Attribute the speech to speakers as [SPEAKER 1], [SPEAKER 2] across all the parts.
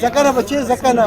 [SPEAKER 1] زکنا بچے زکنا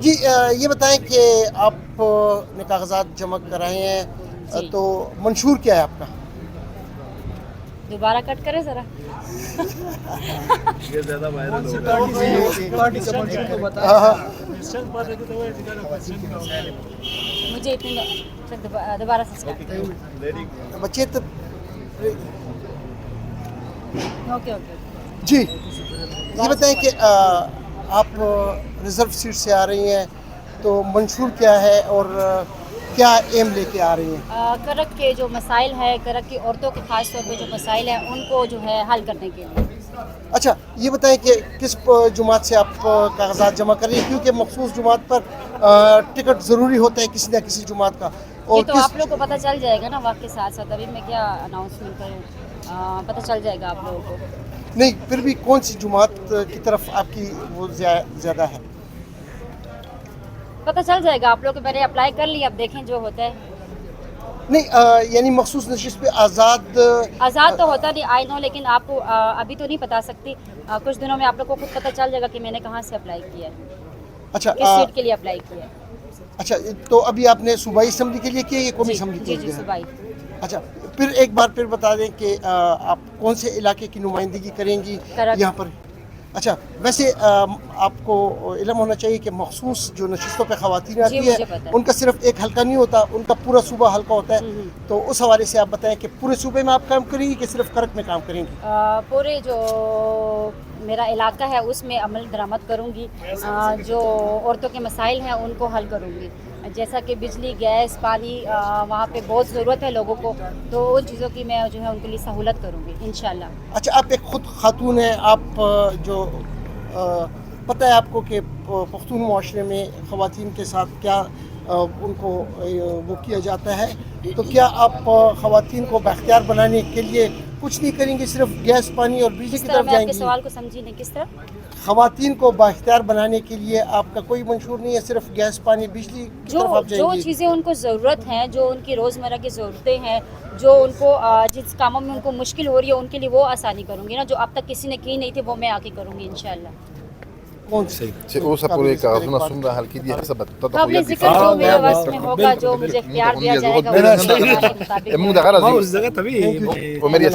[SPEAKER 1] جی یہ بتائیں کہ آپ نے کاغذات جمع کرائے ہیں تو منشور کیا ہے آپ کا؟
[SPEAKER 2] دوبارہ کٹ کریں ذرا
[SPEAKER 3] یہ زیادہ وائرل ہو
[SPEAKER 2] مجھے اتنی دوبارہ سے start کریں.
[SPEAKER 1] بچے تو
[SPEAKER 2] اوکے
[SPEAKER 1] جی یہ بتائیں کہ آپ ریزرو سیٹ سے آ رہی ہیں تو منشور کیا ہے اور کیا ایم لے کے آ رہی ہیں؟
[SPEAKER 2] کرک کے جو مسائل ہے کرک کی عورتوں کے خاص طور پہ جو مسائل ہیں ان کو جو ہے حل کرنے کے لیے.
[SPEAKER 1] اچھا یہ بتائیں کہ کس جماعت سے آپ کاغذات جمع کر رہی ہیں کیونکہ مخصوص جماعت پر ٹکٹ ضروری ہوتا ہے کسی نہ کسی جماعت کا
[SPEAKER 2] یہ تو آپ لوگ کو پتہ چل جائے گا نا وقت کے ساتھ ساتھ ابھی میں کیا اناؤنسمنٹ کروں پتہ چل جائے گا آپ لوگوں کو.
[SPEAKER 1] نہیں پھر بھی کون سی جماعت کی طرف آپ کی وہ زیادہ ہے؟
[SPEAKER 2] پتہ چل جائے گا آپ لوگ کو. میں نے اپلائی کر لیا اب دیکھیں جو ہوتا ہے.
[SPEAKER 1] نہیں یعنی مخصوص نشست پہ آزاد
[SPEAKER 2] تو ہوتا نہیں آئی نو لیکن آپ کو ابھی تو نہیں بتا سکتی. کچھ دنوں میں آپ لوگ کو خود پتہ چل جائے گا کہ میں نے کہاں سے اپلائی کیا ہے
[SPEAKER 1] اچھا
[SPEAKER 2] کس سیٹ کے لیے اپلائی کیا ہے.
[SPEAKER 1] اچھا تو ابھی آپ نے صوبائی اسمبلی کے لیے کیا یا قومی اسمبلی کے
[SPEAKER 2] جی
[SPEAKER 1] لیے؟
[SPEAKER 2] صوبائی.
[SPEAKER 1] اچھا پھر ایک بار پھر بتا دیں کہ آپ کون سے علاقے کی نمائندگی کریں گی یہاں پر؟ اچھا ویسے آپ کو علم ہونا چاہیے کہ مخصوص جو نشستوں پہ خواتین آتی ہیں ان کا صرف ایک حلقہ نہیں ہوتا ان کا پورا صوبہ حلقہ ہوتا ہے تو اس حوالے سے آپ بتائیں کہ پورے صوبے میں آپ کام کریں گی کہ صرف کرک میں کام کریں گی؟
[SPEAKER 2] پورے جو میرا علاقہ ہے اس میں عمل درآمد کروں گی. جو عورتوں کے مسائل ہیں ان کو حل کروں گی جیسا کہ بجلی گیس پانی وہاں پہ بہت ضرورت ہے لوگوں کو تو ان چیزوں کی میں جو ہے ان کے لیے سہولت کروں گی انشاءاللہ.
[SPEAKER 1] اچھا آپ ایک خود خاتون ہیں آپ جو پتہ ہے آپ کو کہ پختون معاشرے میں خواتین کے ساتھ کیا ان کو وہ کیا جاتا ہے تو کیا آپ خواتین کو بااختیار بنانے کے لیے کچھ نہیں کریں گے صرف گیس پانی اور بجلی کی طرف
[SPEAKER 2] میں
[SPEAKER 1] جائیں
[SPEAKER 2] آپ کے
[SPEAKER 1] گی؟
[SPEAKER 2] سوال کو سمجھی نہیں کس طرح.
[SPEAKER 1] خواتین کو بااختیار بنانے کے لیے آپ کا کوئی منشور نہیں ہے صرف گیس پانی بجلی کی طرف آپ جائیں
[SPEAKER 2] جو
[SPEAKER 1] گی؟
[SPEAKER 2] چیزیں ان کو ضرورت ہیں جو ان کی روزمرہ کی ضرورتیں ہیں جو ان کو جس کاموں میں ان کو مشکل ہو رہی ہے ان کے لیے وہ آسانی کروں گی نا جو اب تک کسی نے کی نہیں تھی وہ میں آ کے کروں گی انشاءاللہ.
[SPEAKER 1] کون سی
[SPEAKER 4] او سپورے کاغذونه څومره حل کیدی حسب
[SPEAKER 2] قابل ذکر جو میرا واسط میں ہوگا جو مجھے اختیار دیا جائے گا
[SPEAKER 4] موږ د غرض
[SPEAKER 3] ما هو الزغه طبيعي
[SPEAKER 4] ومريا